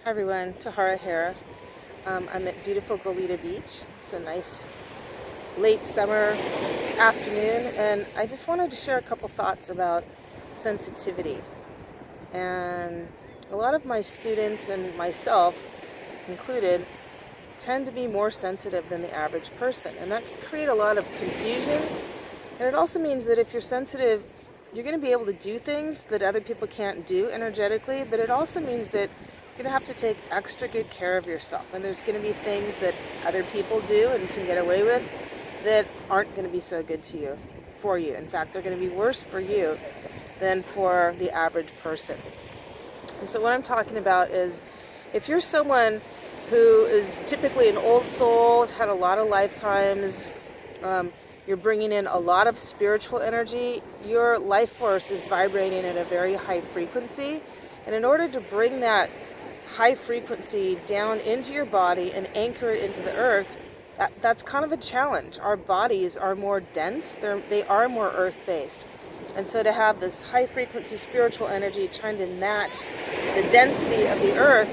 Hi everyone, Tahara Hara. I'm at beautiful Goleta Beach. It's a nice late summer afternoon, and I just wanted to share a couple thoughts about sensitivity. And a lot of my students and myself included tend to be more sensitive than the average person, and that can create a lot of confusion. And it also means that if you're sensitive, you're going to be able to do things that other people can't do energetically, but it also means that you're going to have to take extra good care of yourself. And there's going to be things that other people do and can get away with that aren't going to be so good for you. In fact, they're going to be worse for you than for the average person. And so what I'm talking about is if you're someone who is typically an old soul, had a lot of lifetimes, you're bringing in a lot of spiritual energy, your life force is vibrating at a very high frequency. And in order to bring that high frequency down into your body and anchor it into the earth, that's kind of a challenge. Our bodies are more dense, they are more earth-based. And so to have this high frequency spiritual energy trying to match the density of the earth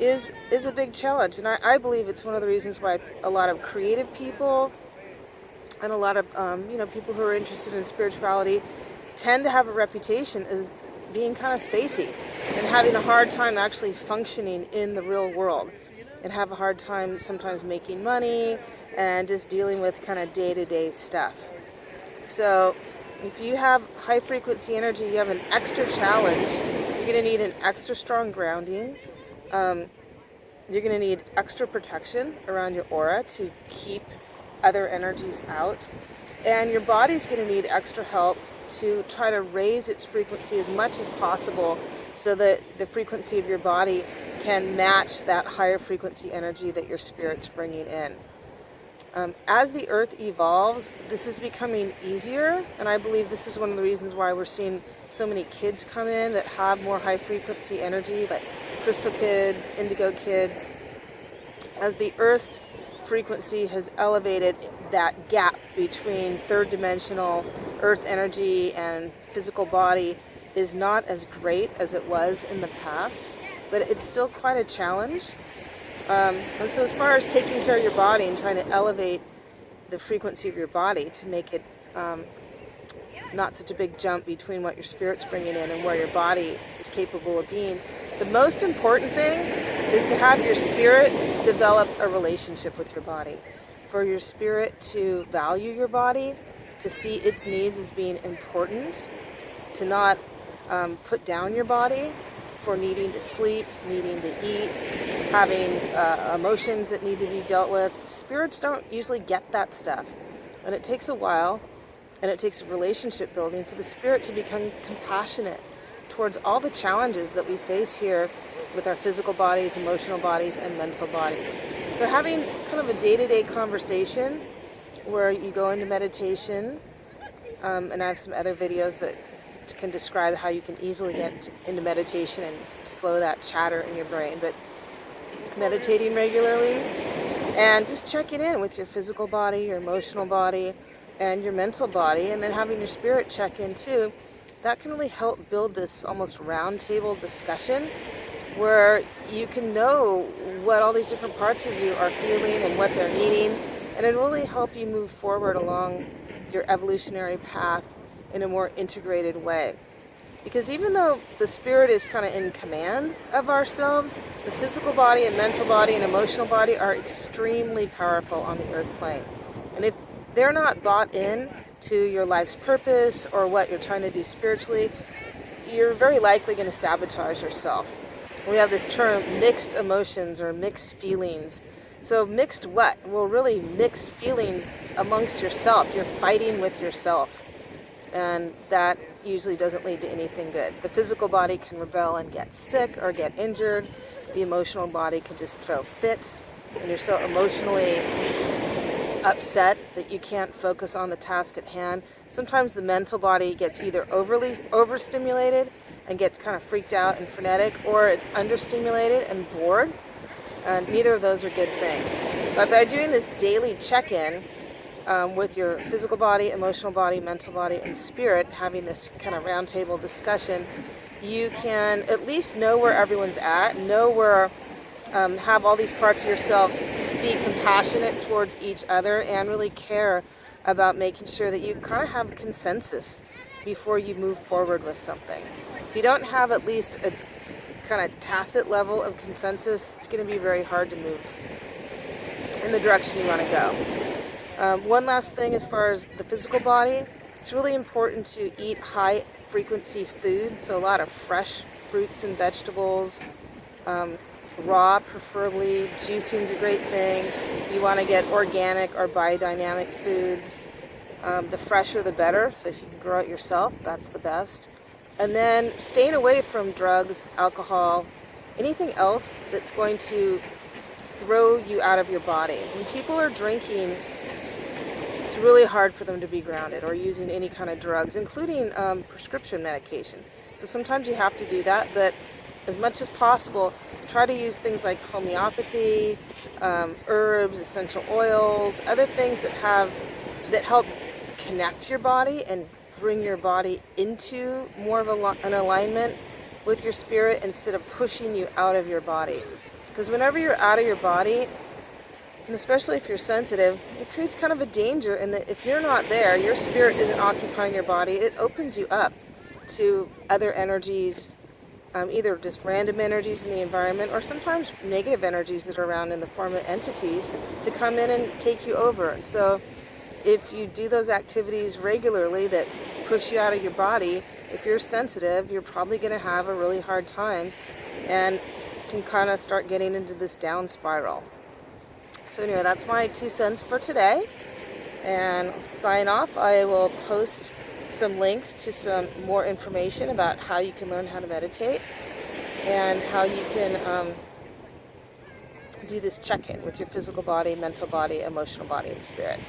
is a big challenge. And I believe it's one of the reasons why a lot of creative people and a lot of people who are interested in spirituality tend to have a reputation as being kind of spacey and having a hard time actually functioning in the real world, and have a hard time sometimes making money and just dealing with kind of day-to-day stuff. So if you have high frequency energy, you have an extra challenge. You're going to need an extra strong grounding. You're going to need extra protection around your aura to keep other energies out. And your body's going to need extra help to try to raise its frequency as much as possible so that the frequency of your body can match that higher frequency energy that your spirit's bringing in. As the earth evolves, this is becoming easier, and I believe this is one of the reasons why we're seeing so many kids come in that have more high frequency energy, like crystal kids, indigo kids. As the earth's frequency has elevated, that gap between third dimensional earth energy and physical body is not as great as it was in the past, but it's still quite a challenge. And so as far as taking care of your body and trying to elevate the frequency of your body to make it not such a big jump between what your spirit's bringing in and where your body is capable of being, the most important thing is to have your spirit develop a relationship with your body. For your spirit to value your body, to see its needs as being important, to not put down your body for needing to sleep, needing to eat, having emotions that need to be dealt with. Spirits don't usually get that stuff. And it takes a while, and it takes relationship building for the spirit to become compassionate towards all the challenges that we face here with our physical bodies, emotional bodies, and mental bodies. So having kind of a day-to-day conversation where you go into meditation, and I have some other videos that can describe how you can easily get into meditation and slow that chatter in your brain, but meditating regularly and just checking in with your physical body, your emotional body, and your mental body, and then having your spirit check in too, that can really help build this almost round table discussion where you can know what all these different parts of you are feeling and what they're needing, and it really help you move forward along your evolutionary path in a more integrated way. Because even though the spirit is kind of in command of ourselves, the physical body and mental body and emotional body are extremely powerful on the earth plane. And if they're not bought in to your life's purpose or what you're trying to do spiritually, you're very likely going to sabotage yourself. We have this term mixed emotions or mixed feelings. So mixed what? Well, really mixed feelings amongst yourself. You're fighting with yourself. And that usually doesn't lead to anything good. The physical body can rebel and get sick or get injured. The emotional body can just throw fits, and you're so emotionally upset that you can't focus on the task at hand. Sometimes the mental body gets either overstimulated and gets kind of freaked out and frenetic, or it's understimulated and bored. And neither of those are good things. But by doing this daily check-in with your physical body, emotional body, mental body, and spirit, having this kind of roundtable discussion, you can at least know where everyone's at, know where have all these parts of yourselves be compassionate towards each other and really care about making sure that you kind of have consensus before you move forward with something. If you don't have at least a kind of tacit level of consensus, it's going to be very hard to move in the direction you want to go. One last thing as far as the physical body, it's really important to eat high frequency foods, so a lot of fresh fruits and vegetables, raw preferably. Juicing is a great thing. You want to get organic or biodynamic foods. The fresher the better, so if you can grow it yourself, that's the best. And then staying away from drugs, alcohol, anything else that's going to throw you out of your body. When people are drinking, it's really hard for them to be grounded, or using any kind of drugs, including prescription medication. So sometimes you have to do that, but as much as possible, try to use things like homeopathy, herbs, essential oils, other things that help connect your body and bring your body into more of an alignment with your spirit instead of pushing you out of your body. Because whenever you're out of your body, and especially if you're sensitive, it creates kind of a danger in that if you're not there, your spirit isn't occupying your body, it opens you up to other energies, either just random energies in the environment or sometimes negative energies that are around in the form of entities to come in and take you over. And so if you do those activities regularly that push you out of your body, if you're sensitive, you're probably going to have a really hard time and can kind of start getting into this down spiral. So anyway, that's my 2 cents for today. And I'll sign off. I will post some links to some more information about how you can learn how to meditate and how you can do this check-in with your physical body, mental body, emotional body, and spirit.